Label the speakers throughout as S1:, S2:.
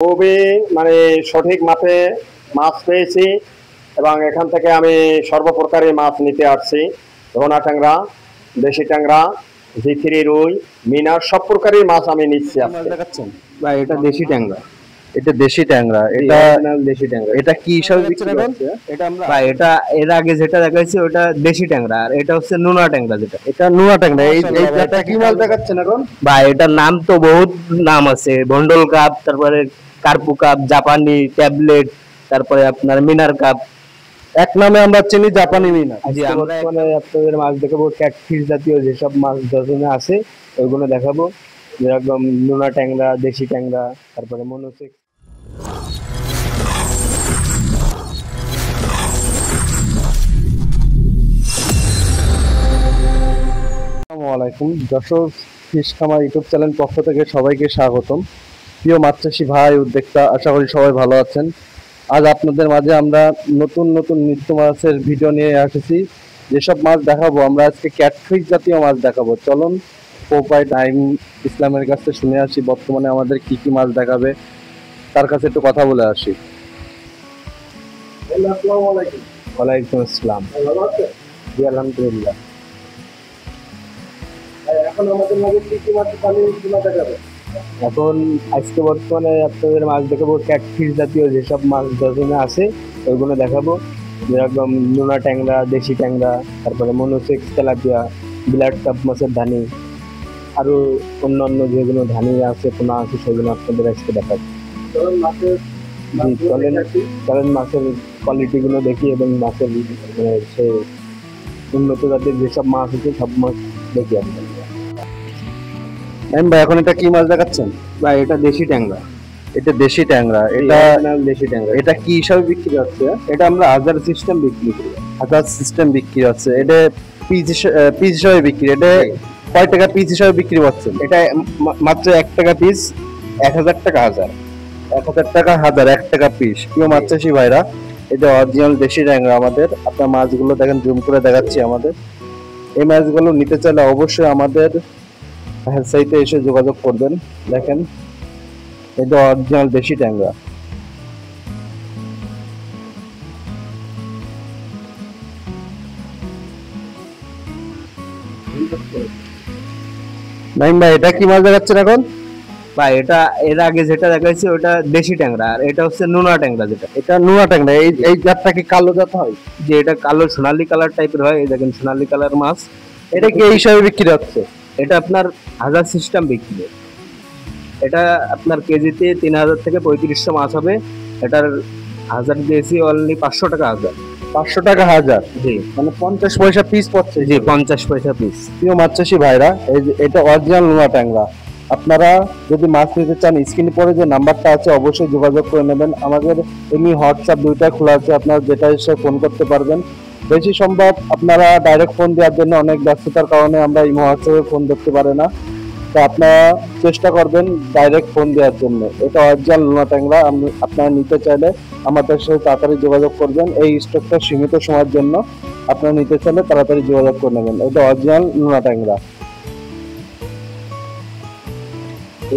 S1: খুবই মানে সঠিক মাপে মাছ পেয়েছি এবং এখান থেকে আমি সর্বপ্রকারই মাছ নিতে আসছি। ভোনা ট্যাংরা, দেশি ট্যাংরা, ঝিকিরি, রুই, মিনার সব প্রকারই মাছ আমি নিচ্ছি
S2: কি মাছ
S1: আজকে।
S2: দেখাচ্ছেন?
S1: বা এটা দেশি ট্যাংরা,
S2: এটা দেশি ট্যাংরা। এটা
S1: অরিজিনাল দেশি ট্যাংরা।
S2: এটা কি হিসাবে বিক্রি
S1: এখন
S2: হচ্ছে?
S1: এটা আমরা
S3: ভাই এটা এর আগে যেটা দেখাইছি ওটা দেশি ট্যাংরা, আর এটা হচ্ছে নোনা ট্যাংরা যেটা।
S2: এটা নোনা ট্যাংরা। এই
S1: মাশাআল্লাহ,
S2: এই
S1: এটা কি মাছ দেখাচ্ছেন এখন?
S3: ভাই এটার নাম তো বহুত নাম আছে, ভন্ডল কাপ, তারপরে কার্পু কাপ, জাপানি ট্যাবলেট, তারপরে আপনার মিনার কাপ।
S2: এক নামে আমরা চিনি জাপানি মিনা।
S3: জি,
S1: আজকে
S3: আমরা
S1: বর্তমানে আপনাদের মাছ দেখাবো ক্যাটফিশ জাতীয় যেসব মাছ ডজনে আছে ওইগুলো দেখাবো, যেরকম নোনা ট্যাংরা, দেশি ট্যাংরা, তারপরে মনোসেক্স।
S2: আসসালামু আলাইকুম। যশোর ফিশ খামার ইউটিউব চ্যানেল পক্ষ থেকে সবাইকে স্বাগতম। প্রিয় মাছ চাষি ভাই, উদ্যোক্তা, আশা করি সবাই ভালো আছেন। আজ আপনাদের মাঝে আমরা নতুন নতুন নিত্য মাছের ভিডিও নিয়ে এসেছি। যেসব মাছ দেখাবো, আমরা আজকে ক্যাটফিশ জাতীয় মাছ দেখাবো। চলুন পোপাই টাইম ইসলামের কাছে শুনে আসি বর্তমানে আমাদের কি কি মাছ দেখাবে, তার কাছে একটু কথা বলে আসি।
S1: আসসালামু আলাইকুম।
S3: ওয়ালাইকুম আসসালাম।
S1: ভালো আছেন?
S3: জি আলহামদুলিল্লাহ।
S1: এখন আমাদের মাঝে কি কি মাছ পানি দেখাবে?
S3: এখন আজকে বর্তমানে আপনাদের মাছ দেখাবো ক্যাটফিশ জাতীয় যেসব মাছ ডজনে আছে ওইগুলো দেখাবো, যেরকম নোনা ট্যাংরা, দেশি ট্যাংরা, তারপরে মনোসেক্স, তেলাপিয়া, ব্লাড কাপ মাছের ধানি, আরো অন্যান্য যেগুলো ধানি আছে, পোনা আছে, সেগুলো আপনাদের আজকে দেখাবো।
S1: ধরুন মাছের
S3: জি, চলেন মাছের কোয়ালিটি গুলো দেখি এবং মাছের মানে সে উন্নত জাতের যেসব মাছ আছে সব মাছ দেখি আমরা।
S2: ভাই এখন এটা কি মাছ দেখাচ্ছেন?
S3: বা এটা দেশি ট্যাংরা,
S2: এটা দেশি ট্যাংরা। এটা
S3: অরিজিনাল দেশি ট্যাংরা।
S2: এটা কি হিসাবে বিক্রি হচ্ছে?
S3: এটা আমরা হাজার সিস্টেম বিক্রি করি।
S2: হাজার সিস্টেম বিক্রি হচ্ছে। এটা পিস হিসাবে বিক্রি। এটা কয় টাকা পিস হিসাবে বিক্রি করছেন?
S3: এটা মাত্র 1 টাকা পিস, 1000 টাকা হাজার।
S2: 1000 টাকা হাজার, 1 টাকা পিস। প্রিয় মাছ চাষি ভাইরা, এটা অরিজিনাল দেশি ট্যাংরা আমাদের। আপনার মাছগুলো দেখেন, জুম করে দেখাচ্ছি আমাদের। এই মাছগুলো নিতে চাইলে অবশ্যই আমাদের সাইটে এসে যোগাযোগ করবেন। দেখেন, এটা অরিজিনাল দেশি ট্যাংরা। নাইম ভাই, এটা কি মাছ দেখাচ্ছেন এখন?
S3: বা এটা এর আগে যেটা দেখাইছি ওটা দেশি ট্যাংরা, আর এটা হচ্ছে নোনা ট্যাংরা যেটা।
S2: এটা নোনা ট্যাংরা। এই এই জাতটা কি কালো জাত হয়?
S3: যে এটা কালো সোনালী কালার টাইপের হয়, এই দেখেন সোনালী কালার মাছ।
S2: এটা কি এই হিসাবে বিক্রি হচ্ছে?
S3: এটা আপনার হাজার সিস্টেম বিক্রি হয়। এটা আপনার কেজিতে 3000 থেকে 3500 মাছ হবে। এটার হাজার দিয়েছি অনলি 500 টাকা হাজার।
S2: 500 টাকা হাজার,
S3: জি
S2: মানে 50 পয়সা পিস পড়ছে।
S3: জি, 50 পয়সা পিস।
S2: প্রিয় মাছ চাষি ভাইরা, এই যে এটা অরিজিনাল নোনা ট্যাংরা। আপনারা যদি মাছ নিতে চান, স্ক্রিনে পরে যে নাম্বারটা আছে অবশ্যই যোগাযোগ করে নেবেন। আমাদের এমনি হোয়াটসঅ্যাপ দুইটা খোলা আছে, আপনারা যেটা এসে ফোন করতে পারবেন। বেশি সম্ভব আপনারা ডাইরেক্ট ফোন দেওয়ার জন্য অনেক ব্যস্ততার কারণে আমরা এই হোয়াটসঅ্যাপে ফোন ধরতে পারে না, তো আপনারা চেষ্টা করবেন ডাইরেক্ট ফোন দেওয়ার জন্য। এটা অরিজিনাল নোনা ট্যাংরা। আপনারা নিতে চাইলে আমাদের সাথে তাড়াতাড়ি যোগাযোগ করবেন। এই স্টকটা সীমিত সময়ের জন্য, আপনারা নিতে চাইলে তাড়াতাড়ি যোগাযোগ করে নেবেন। এটা অরিজিনাল নোনা ট্যাংরা।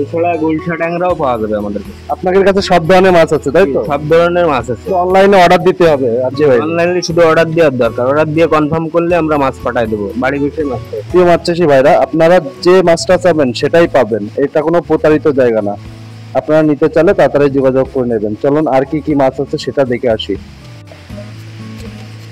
S3: এছাড়া গুলশা ট্যাংরাও পাওয়া যাবে আমাদের কাছে।
S2: আপনাদের কাছে সব ধরনের মাছ আছে, তাই তো?
S3: সব ধরনের মাছ আছে।
S2: অনলাইনে অর্ডার দিতে হবে। আজকে ভাই,
S3: অনলাইনে শুধু অর্ডার দেওয়ার দরকার, অর্ডার দিয়ে কনফার্ম করলে আমরা মাছ পাঠাই দেবো বাড়ি বসে মাছ পাঠাই।
S2: প্রিয় মাছ চাষি ভাইরা, আপনারা যে মাছটা চাবেন সেটাই পাবেন। এটা কোনো প্রতারিত জায়গা না। আপনারা নিতে চাইলে তাড়াতাড়ি যোগাযোগ করে নেবেন। চলুন আর কি কি মাছ আছে সেটা দেখে আসি।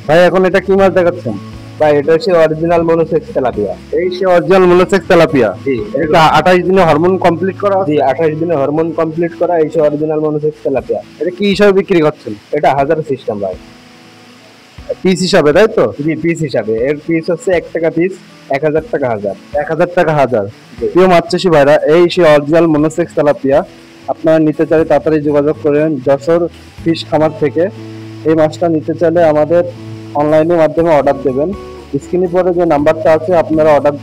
S2: ভাই এখন এটা কি মাছ দেখাচ্ছেন?
S3: বা এটা হচ্ছে অরিজিনাল মনোসেক্স তেলাপিয়া।
S2: এই সে অরিজিনাল মনোসেক্স তেলাপিয়া।
S3: জি,
S2: এটা 28 দিনে হরমোন কমপ্লিট করা আছে।
S3: জি 28 দিনে হরমোন কমপ্লিট করা এই সে অরিজিনাল মনোসেক্স তেলাপিয়া।
S2: এটা কি হিসাবে বিক্রি করছেন?
S3: এটা হাজার সিস্টেম ভাই।
S2: পিস হিসাবে, তাই তো?
S3: জি, পিস হিসাবে। এর পিস হচ্ছে 1 টাকা পিস, 1000 টাকা হাজার।
S2: 1000 টাকা হাজার। প্রিয় মাছ চাষি ভাইরা, এই সে অরিজিনাল মনোসেক্স তেলাপিয়া। আপনারা নিতে চাইলে তাড়াতাড়ি যোগাযোগ করেন যশোর ফিশ খামার থেকে। এই মাছটা নিতে চাইলে আমাদের অনলাইনের মাধ্যমে অর্ডার দেবেন। স্ক্রিনে পরে যে নাম্বারটা আছে আপনারা অর্ডার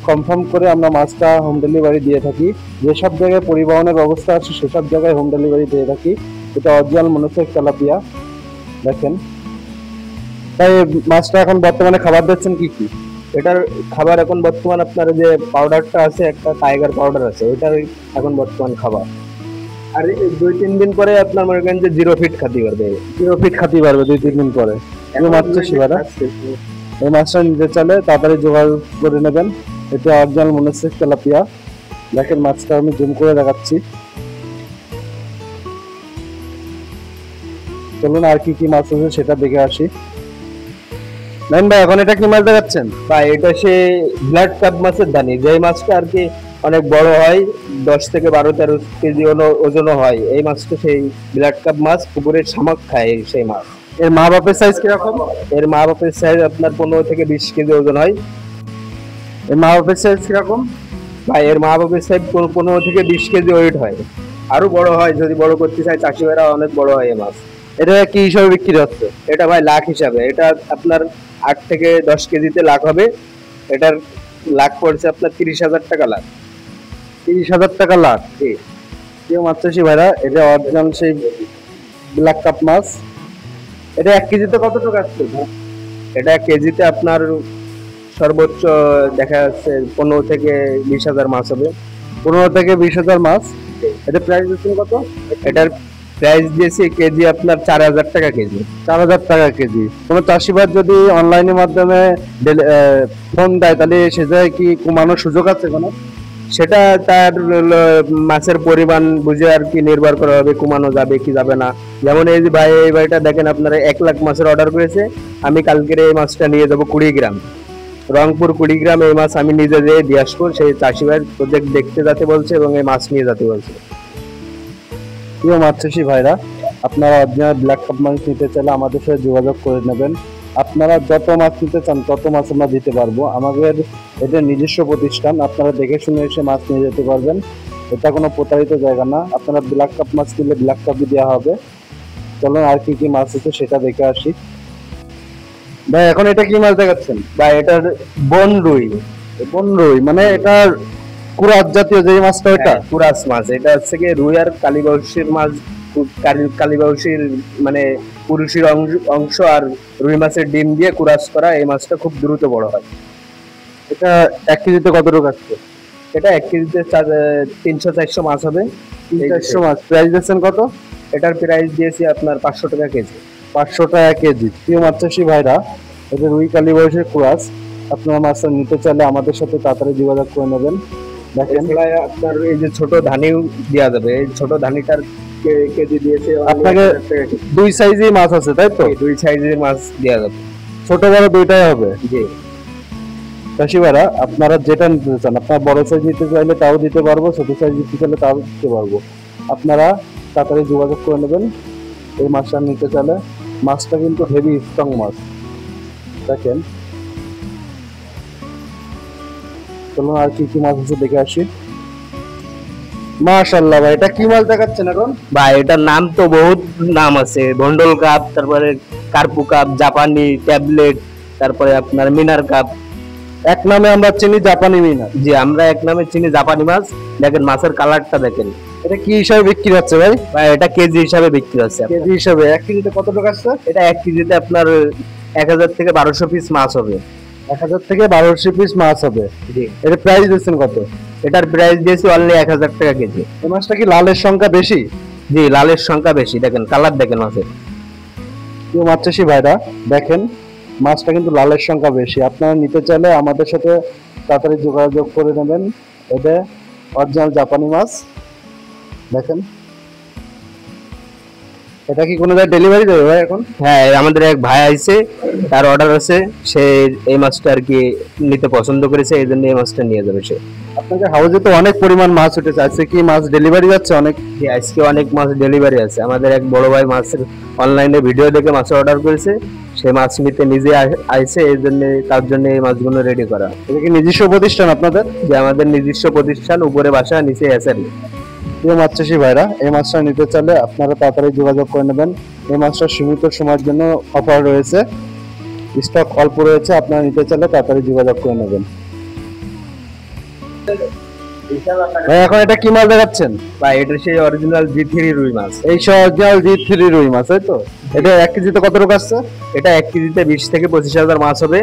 S2: কনফার্ম করে আমরা মাছটা হোম ডেলিভারি দিয়ে থাকি। যেসব জায়গায় পরিবহনের ব্যবস্থা আছে সেসব জায়গায় হোম ডেলিভারি দিয়ে থাকি। এটা অরিজিনাল মনোসেক্স তেলাপিয়া। দেখেন, তাই মাছটা এখন বর্তমানে খাবার দিচ্ছেন কি কি?
S3: এটার খাবার এখন বর্তমান আপনার যে পাউডারটা আছে, একটা টাইগার পাউডার আছে, ওইটার এখন বর্তমান খাবার। আর এই 2-3 দিন পরে আপনার মনে করেন যে 0 ফিট খাতি পারবে।
S2: 0 ফিট খাতি পারবে 2-3 দিন পরে। এই মাছ চাষি ভাইরা এই মাছটা নিতে চাইলে তাড়াতাড়ি যোগাযোগ করে নেবেন। এটা অরিজিনাল মনোসেক্স তেলাপিয়া। দেখেন মাছটা আমি জুম করে দেখাচ্ছি। চলুন আর কি কি মাছ আছে সেটা দেখে আসি। নাইন ভাই, এখন এটা কি মাছ দেখাচ্ছেন?
S3: বা এটা সে ব্লাড কাপ মাছের দানি, যে মাছটা আর কি অনেক বড় হয়, 10 থেকে 12-13 কেজি ওজনও হয়। এই মাছটা সেই ব্লাড কাপ মাছ, পুকুরের শামুক খায় সেই মাছ।
S2: এর মা বাপের সাইজ কিরকম?
S3: এর মা বাপের সাইজ আপনার 15 থেকে 20 কেজি ওজন হয়।
S2: এর মা বাপের সাইজ কিরকম?
S3: ভাই এর মা বাপের সাইজ 15 থেকে 20 কেজি ওয়েট হয়, আরো বড় হয় যদি বড় করতে চায় চাষি ভাইরা, অনেক বড় হয় এই মাছ।
S2: এটা কি হিসাবে বিক্রি হচ্ছে?
S3: এটা ভাই লাখ হিসাবে, এটা আপনার 8 থেকে 10 কেজিতে লাখ হবে। এটার লাখ পড়ছে আপনার 30,000 টাকা লাখ।
S2: 30,000 টাকা লাখ। কেউ মাছ চাষি ভাইরা, এটা অরিজিনাল সেই ব্ল্যাক কাপ মাছ। এটা 1 কেজিতে কত টাকা আসছে?
S3: এটা কেজিতে আপনার সর্বোচ্চ দেখা যাচ্ছে 15 থেকে 20,000 মাছ হবে।
S2: 15 থেকে 20,000 মাছ। এটা প্রাইস দিচ্ছেন কত?
S3: এটার প্রাইস দিয়েছি কেজি আপনার 4,000 টাকা কেজি।
S2: 4,000 টাকা কেজি। কোনো চাষিবাদ যদি অনলাইনের মাধ্যমে ফোন দেয় তাহলে সে জায়গায় কি কমানোর সুযোগ আছে কোনো?
S3: সেটা তার মাছের পরিমাণ বুঝে আর কি নির্ভর করা হবে, কমানো যাবে কি যাবে না। যেমন এই যে ভাই, এই ভাইটা দেখেন আপনারা 1 লাখ মাছের অর্ডার করেছে, আমি কালকের এই মাছটা নিয়ে যাবো 20 গ্রাম, রংপুর 20 গ্রাম এই মাছ আমি নিজে যেয়ে দিয়ে আসবো। সেই চাষি ভাই প্রজেক্ট দেখতে যেতে বলছে এবং এই মাছ নিয়ে যেতে বলছে।
S2: প্রিয় মাছ চাষি ভাইরা, আপনারা অরিজিনাল ব্ল্যাক কাপ মাছ নিতে চাইলে আমাদের সাথে যোগাযোগ করে নেবেন। আপনারা যত মাছ নিতে চান তত মাছ আমরা দিতে পারবো। আমাদের এটা নিজস্ব প্রতিষ্ঠান, আপনারা দেখে শুনে এসে মাছ নিয়ে যেতে পারবেন। এটা কোনো প্রতারিত জায়গা না। আপনারা ব্ল্যাক কাপ মাছ কিনলে ব্ল্যাক কাপই দেওয়া হবে। চলুন আর কি কি মাছ আছে সেটা দেখে আসি। ভাই এখন এটা কি মাছ দেখাচ্ছেন?
S3: বা এটার বন রুই।
S2: বন রুই মানে এটা কুরাত জাতীয় যে মাছটা, ওটা
S3: কুরাস মাছ। এটা হচ্ছে কি রুই আর কালীবাউসির মাছ। কালীবাউসির মানে পুরুষের অংশ আর রুই মাছের ডিম দিয়ে কুরাস করা। এই মাছটা খুব দ্রুত বড় হয়।
S2: এটা 1 কেজিতে কত টাকা আসছে?
S3: এটা 1 কেজিতে 300-400 মাছ হবে।
S2: 300 মাছ। প্রাইস দিচ্ছেন কত?
S3: এটার প্রাইস দিয়েছি আপনার 500 টাকা কেজি।
S2: 500 টাকা কেজি। প্রিয় মাছ চাষি ভাইরা, এটা রুই কালীবাউসের কুরাস। আপনারা মাছটা নিতে চাইলে আমাদের সাথে তাড়াতাড়ি যোগাযোগ করে নেবেন। দেখেন
S3: আপনার এই যে ছোট ধানিও দেওয়া যাবে। এই ছোট ধানিটার কেজি দিয়েছে
S2: আপনাকে 2 সাইজের মাছ আছে, তাই তো?
S3: 2 সাইজের মাছ দেওয়া যাবে,
S2: ছোট বড় দুইটাই হবে।
S3: জি।
S2: চাষি ভাইরা, আপনারা যেটা নিতে চান, আপনারা বড় সাইজ নিতে চাইলে তাও দিতে পারবো, ছোট সাইজ নিতে চাইলে তাও দিতে পারবো। আপনারা তাড়াতাড়ি যোগাযোগ করে নেবেন এই মাছটা নিতে চাইলে। মাছটা কিন্তু হেভি স্ট্রং মাছ। দেখেন, চলুন আর কি কি মাছ আছে দেখে আসি। মাশাআল্লাহ ভাই, এটা কি মাছ দেখাচ্ছেন এখন?
S3: ভাই এটার নাম তো বহুত নাম আছে, ভন্ডল কাপ, তারপরে কার্পু কাপ, জাপানি ট্যাবলেট, তারপরে আপনার মিনার কাপ।
S2: এক নামে আমরা চিনি জাপানি মিনার।
S3: জি, আমরা এক নামে চিনি জাপানি মাছ। দেখেন মাছের কালারটা দেখেন।
S2: এটা কি হিসাবে বিক্রি হচ্ছে ভাই?
S3: ভাই এটা কেজি হিসাবে বিক্রি হচ্ছে।
S2: কেজি হিসাবে 1 কেজিতে কত টাকা আসছে?
S3: এটা 1 কেজিতে আপনার 1000 থেকে 1200 পিস মাছ হবে।
S2: 1000 থেকে 1200 পিস মাছ হবে।
S3: জি।
S2: এর প্রাইস দিচ্ছেন কত?
S3: এটার প্রাইস দিয়েছি অনলি 1000 টাকা কেজি।
S2: এই মাছটা কি লালের সংখ্যা বেশি?
S3: জি, লালের সংখ্যা বেশি। দেখেন কালার দেখেন মাছের।
S2: প্রিয় মাছ চাষি ভাইরা, দেখেন মাছটা কিন্তু লালের সংখ্যা বেশি। আপনারা নিতে চাইলে আমাদের সাথে তাড়াতাড়ি যোগাযোগ করে নেবেন। এটা অরিজিনাল জাপানি মাছ। দেখেন, এটা কি কোনো জায়গায় ডেলিভারি দেবে ভাই এখন?
S3: হ্যাঁ, আমাদের এক ভাই আইছে, তার অর্ডার আছে, সে এই মাছটা আর কি নিতে পছন্দ করেছে, এই জন্য এই মাছটা নিয়ে যাবে সে।
S2: আপনাদের হাউজে তো অনেক পরিমাণ মাছ উঠেছে, আজকে কি মাছ ডেলিভারি যাচ্ছে অনেক?
S3: জি, আজকে অনেক মাছ ডেলিভারি আছে। আমাদের এক বড় ভাই মাছের অনলাইনে ভিডিও দেখে মাছ অর্ডার করেছে, সে মাছ নিতে নিজে আইছে, এই জন্য তার জন্য এই মাছগুলো রেডি করা।
S2: এটা কি নিজস্ব প্রতিষ্ঠান আপনাদের?
S3: যে আমাদের নিজস্ব প্রতিষ্ঠান, উপরে বাসা, নিচে এসআরই।
S2: প্রিয় মাছ চাষি ভাইরা, এই মাছটা নিতে চাইলে আপনারা তাড়াতাড়ি যোগাযোগ করে নেবেন। এই মাছটা সীমিত সময়ের জন্য অফার রয়েছে, স্টক অল্প রয়েছে। আপনারা নিতে চাইলে তাড়াতাড়ি যোগাযোগ করে নেবেন। ভাই এখন এটা কি মাছ দেখাচ্ছেন?
S3: বা এটা সেই অরিজিনাল G3 রুই মাছ।
S2: এই অরিজিনাল G3 রুই মাছ, তাই তো? এটা 1 কেজিতে কত টাকা আসছে?
S3: এটা 1 কেজিতে 20 থেকে 25,000 মাছ হবে।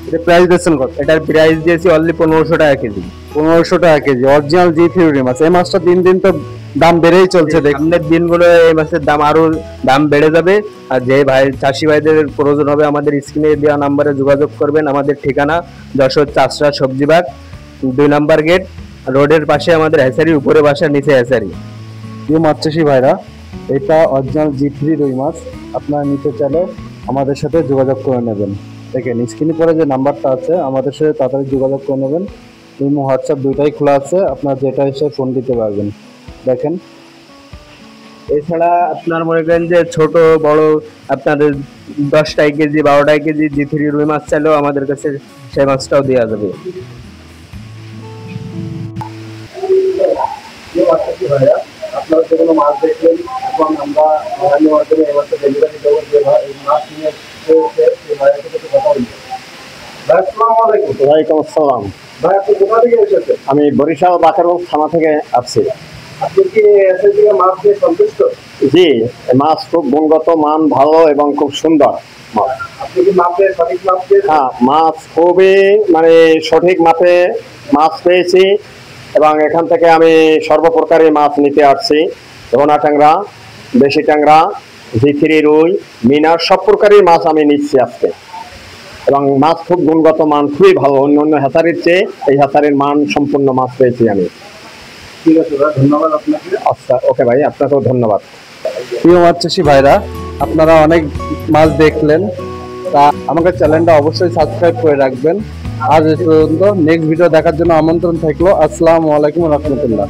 S2: এটা প্রাইস দিচ্ছেন কত?
S3: এটার প্রাইস দিয়েছি অনলি 1500 টাকা কেজি।
S2: 1500 টাকা কেজি অরিজিনাল G3 রুই মাছ। এই মাছটা দিন দিন তো দাম বেড়েই চলছে দেখ।
S3: সামনের দিনগুলো এই মাছের দাম আরো দাম বেড়ে যাবে। আর যে চাষি ভাইদের প্রয়োজন হবে আমাদের স্ক্রিনে দেওয়া নাম্বারে যোগাযোগ করবেন। আমাদের ঠিকানা যশোর চাষরা সবজি বাগ, 2 নম্বর গেট, রোডের পাশে আমাদের হ্যাচারি, উপরে বাসা, নিচে হ্যাচারি।
S2: প্রিয় মাছ চাষি ভাইরা, এটা অরিজিনাল G3 রুই মাছ। আপনারা নিতে চাইলে আমাদের সাথে যোগাযোগ করে নেবেন। দেখেন স্ক্রিনে পরে যে নাম্বারটা আছে আমাদের সাথে তাড়াতাড়ি যোগাযোগ করে নেবেন। ইমো হোয়াটসঅ্যাপ দুইটাই খোলা আছে, আপনার যেটা এসে ফোন দিতে পারবেন। দেখেন
S3: এছাড়া আপনার মনে করেন যে ছোট বড় আপনাদের 10 কেজি 12 কেজি G3 রুই মাছ চাইলেও আমাদের কাছে সেই মাছটাও দেওয়া যাবে।
S1: আপনারা যে কোনো মাছ দেখলেন এবং আমরা অনলাইনের মাধ্যমে এই মাছটা ডেলিভারি দেবো, যে এই মাছ নিয়ে সেই ভাইয়ের সাথে কথা বলবো। ভাই আসসালামু আলাইকুম। ওয়ালাইকুম আসসালাম। ভাই আপনি কোথা থেকে এসেছেন? আমি বরিশাল বাকেরগঞ্জ থানা থেকে আসছি। আপনি কি এসে থেকে মাছ দিয়ে সন্তুষ্ট? জি, মাছ খুব গুণগত মান ভালো এবং খুব সুন্দর মাছ। আপনি কি মাপে সঠিক মাপ পেয়েছেন? হ্যাঁ, মাছ খুবই মানে সঠিক মাপে মাছ পেয়েছি এবং এখান থেকে আমি সর্বপ্রকারই মাছ নিতে আসছি। রোনা ট্যাংরা, দেশি ট্যাংরা, G3 রুই, মিনার, সব প্রকারই মাছ আমি নিচ্ছি আজকে। এবং মাছ খুব গুণগত মান খুবই ভালো, অন্য অন্য হ্যাচারির চেয়ে এই হ্যাচারির মান সম্পূর্ণ মাছ পেয়েছি আমি। ঠিক আছে ভাই, ধন্যবাদ আপনাকে। আচ্ছা, ওকে ভাই, আপনাকেও ধন্যবাদ।
S2: প্রিয় মাছ চাষি ভাইরা, আপনারা অনেক মাছ দেখলেন, তা আমাকে চ্যানেলটা অবশ্যই সাবস্ক্রাইব করে রাখবেন। আজ এই পর্যন্ত, নেক্সট ভিডিও দেখার জন্য আমন্ত্রণ থাকলো। আসসালামু আলাইকুম রহমতুল্লাহ।